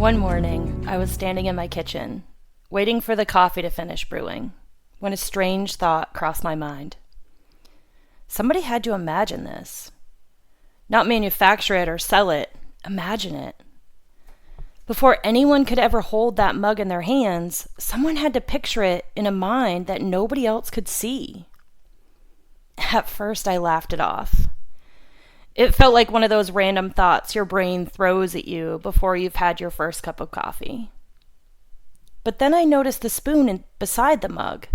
One morning, I was standing in my kitchen, waiting for the coffee to finish brewing, when a strange thought crossed my mind. Somebody had to imagine this. Not manufacture it or sell it, imagine it. Before anyone could ever hold that mug in their hands, someone had to picture it in a mind that nobody else could see. At first, I laughed it off. It felt like one of those random thoughts your brain throws at you before you've had your first cup of coffee. But then I noticed the spoon beside the mug,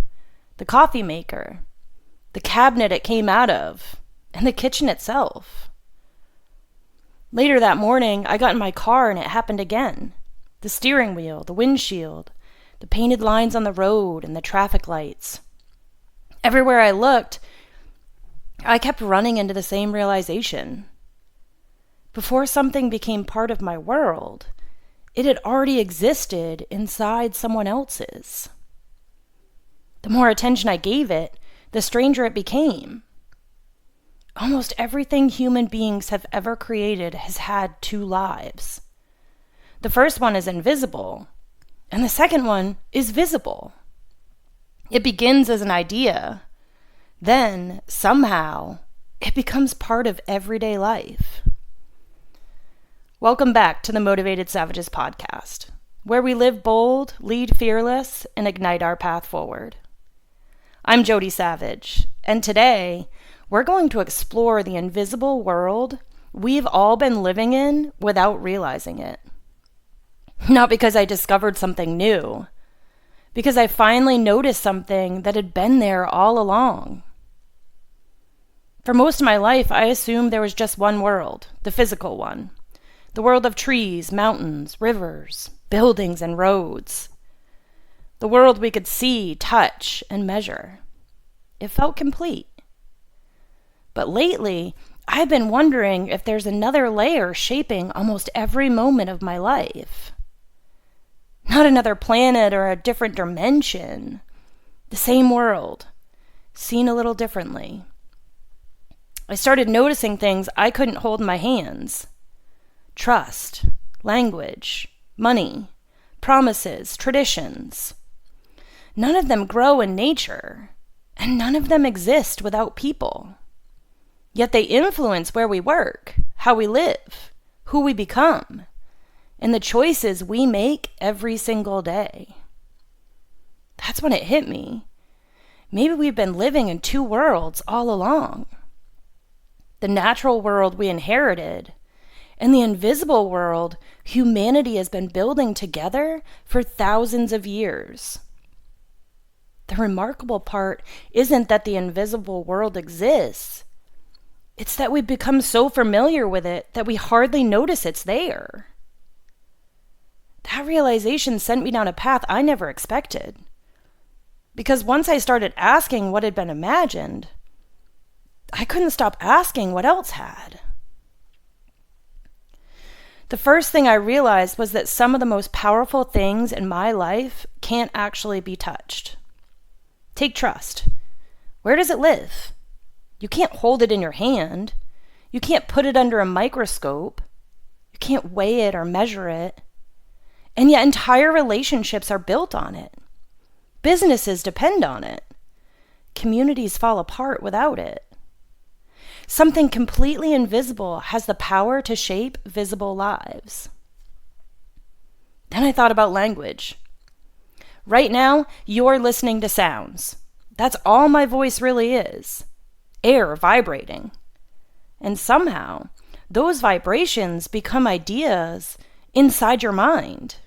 the coffee maker, the cabinet it came out of, and the kitchen itself. Later that morning, I got in my car and it happened again. The steering wheel, the windshield, the painted lines on the road, and the traffic lights. Everywhere I looked, I kept running into the same realization. Before something became part of my world, it had already existed inside someone else's. The more attention I gave it, the stranger it became. Almost everything human beings have ever created has had two lives. The first one is invisible, and the second one is visible. It begins as an idea. Then, somehow, it becomes part of everyday life. Welcome back to the Motivated Savages podcast, where we live bold, lead fearless, and ignite our path forward. I'm Jody Savage, and today, we're going to explore the invisible world we've all been living in without realizing it. Not because I discovered something new, because I finally noticed something that had been there all along. For most of my life, I assumed there was just one world, the physical one. The world of trees, mountains, rivers, buildings, and roads. The world we could see, touch, and measure. It felt complete. But lately, I've been wondering if there's another layer shaping almost every moment of my life. Not another planet or a different dimension. The same world, seen a little differently. I started noticing things I couldn't hold in my hands. Trust, language, money, promises, traditions. None of them grow in nature, and none of them exist without people. Yet they influence where we work, how we live, who we become, and the choices we make every single day. That's when it hit me. Maybe we've been living in two worlds all along. The natural world we inherited, and the invisible world humanity has been building together for thousands of years. The remarkable part isn't that the invisible world exists. It's that we've become so familiar with it that we hardly notice it's there. That realization sent me down a path I never expected. Because once I started asking what had been imagined, I couldn't stop asking what else had. The first thing I realized was that some of the most powerful things in my life can't actually be touched. Take trust. Where does it live? You can't hold it in your hand. You can't put it under a microscope. You can't weigh it or measure it. And yet entire relationships are built on it. Businesses depend on it. Communities fall apart without it. Something completely invisible has the power to shape visible lives. Then I thought about language. Right now, you're listening to sounds. That's all my voice really is. Air vibrating. And somehow, those vibrations become ideas inside your mind.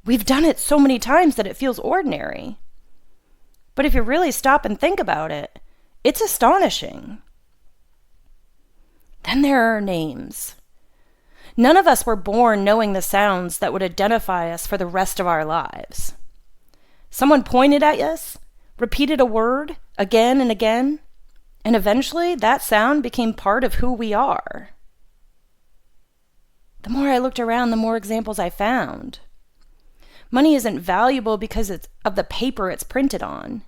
We've done it so many times that it feels ordinary. But if you really stop and think about it, it's astonishing. Then there are names. None of us were born knowing the sounds that would identify us for the rest of our lives. Someone pointed at us, repeated a word again and again, and eventually that sound became part of who we are. The more I looked around, the more examples I found. Money isn't valuable because it's of the paper it's printed on.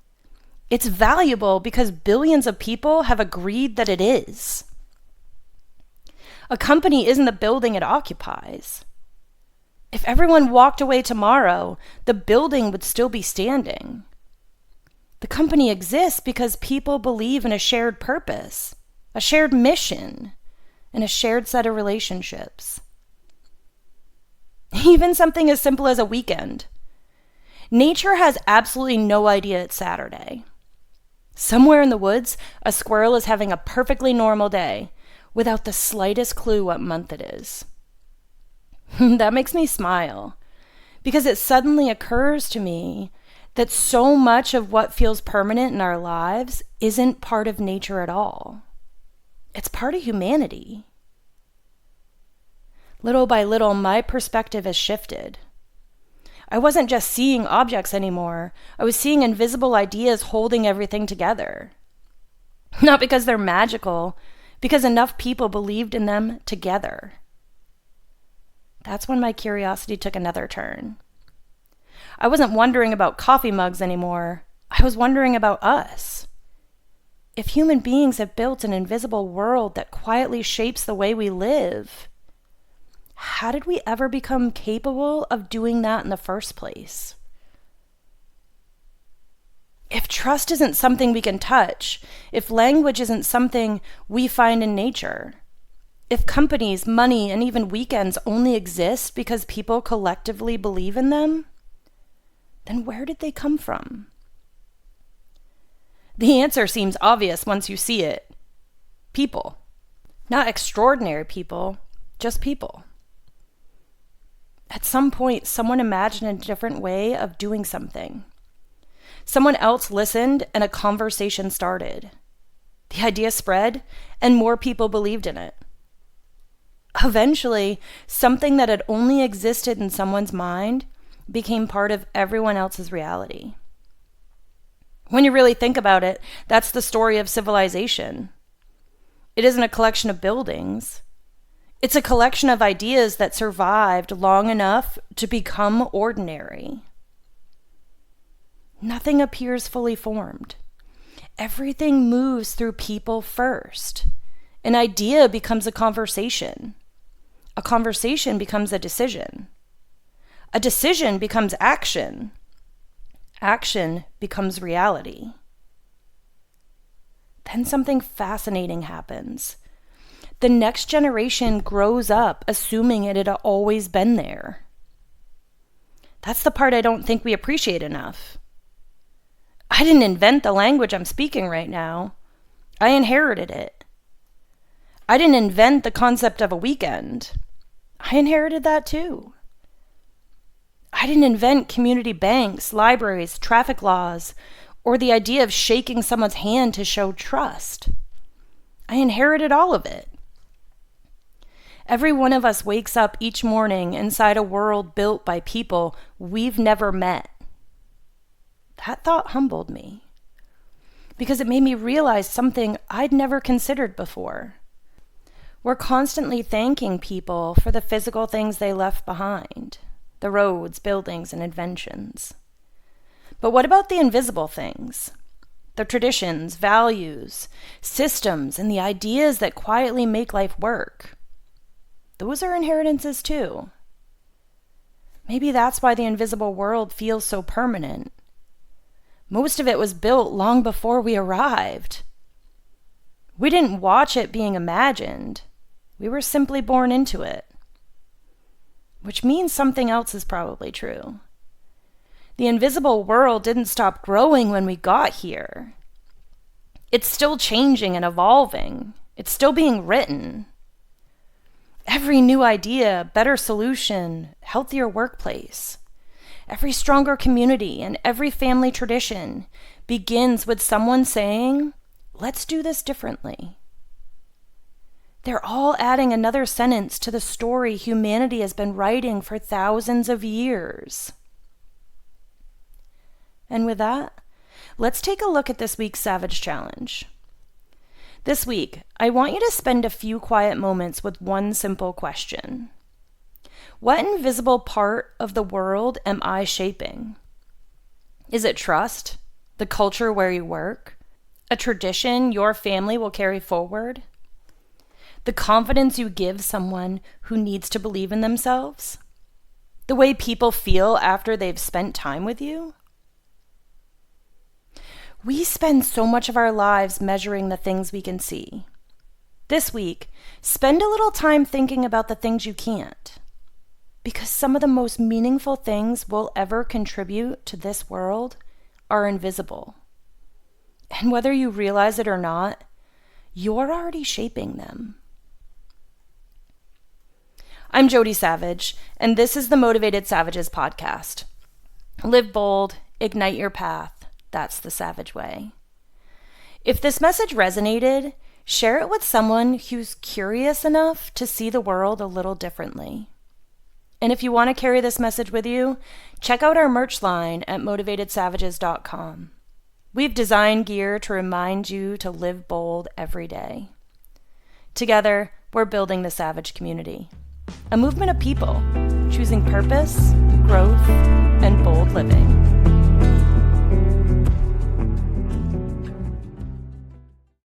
It's valuable because billions of people have agreed that it is. A company isn't the building it occupies. If everyone walked away tomorrow, the building would still be standing. The company exists because people believe in a shared purpose, a shared mission, and a shared set of relationships. Even something as simple as a weekend. Nature has absolutely no idea it's Saturday. Somewhere in the woods, a squirrel is having a perfectly normal day without the slightest clue what month it is. That makes me smile because it suddenly occurs to me that so much of what feels permanent in our lives isn't part of nature at all. It's part of humanity. Little by little, my perspective has shifted. I wasn't just seeing objects anymore. I was seeing invisible ideas holding everything together. Not because they're magical, because enough people believed in them together. That's when my curiosity took another turn. I wasn't wondering about coffee mugs anymore. I was wondering about us. If human beings have built an invisible world that quietly shapes the way we live, how did we ever become capable of doing that in the first place? If trust isn't something we can touch, if language isn't something we find in nature, if companies, money, and even weekends only exist because people collectively believe in them, then where did they come from? The answer seems obvious once you see it. People. Not extraordinary people, just people. At some point, someone imagined a different way of doing something. Someone else listened and a conversation started. The idea spread and more people believed in it. Eventually, something that had only existed in someone's mind became part of everyone else's reality. When you really think about it, that's the story of civilization. It isn't a collection of buildings. It's a collection of ideas that survived long enough to become ordinary. Nothing appears fully formed. Everything moves through people first. An idea becomes a conversation. A conversation becomes a decision. A decision becomes action. Action becomes reality. Then something fascinating happens. The next generation grows up assuming it had always been there. That's the part I don't think we appreciate enough. I didn't invent the language I'm speaking right now. I inherited it. I didn't invent the concept of a weekend. I inherited that too. I didn't invent community banks, libraries, traffic laws, or the idea of shaking someone's hand to show trust. I inherited all of it. Every one of us wakes up each morning inside a world built by people we've never met. That thought humbled me because it made me realize something I'd never considered before. We're constantly thanking people for the physical things they left behind, the roads, buildings, and inventions. But what about the invisible things? The traditions, values, systems, and the ideas that quietly make life work. Those are inheritances too. Maybe that's why the invisible world feels so permanent. Most of it was built long before we arrived. We didn't watch it being imagined. We were simply born into it. Which means something else is probably true. The invisible world didn't stop growing when we got here. It's still changing and evolving. It's still being written. Every new idea, better solution, healthier workplace, every stronger community, and every family tradition begins with someone saying, "Let's do this differently." They're all adding another sentence to the story humanity has been writing for thousands of years. And with that, let's take a look at this week's Savage Challenge. This week, I want you to spend a few quiet moments with one simple question. What invisible part of the world am I shaping? Is it trust, the culture where you work, a tradition your family will carry forward, the confidence you give someone who needs to believe in themselves? The way people feel after they've spent time with you? We spend so much of our lives measuring the things we can see. This week, spend a little time thinking about the things you can't. Because some of the most meaningful things we'll ever contribute to this world are invisible. And whether you realize it or not, you're already shaping them. I'm Jody Savage, and this is the Motivated Savages podcast. Live bold, ignite your path. That's the Savage way. If this message resonated, share it with someone who's curious enough to see the world a little differently. And if you want to carry this message with you, check out our merch line at motivatedsavages.com. We've designed gear to remind you to live bold every day. Together, we're building the Savage community. A movement of people choosing purpose, growth, and bold living.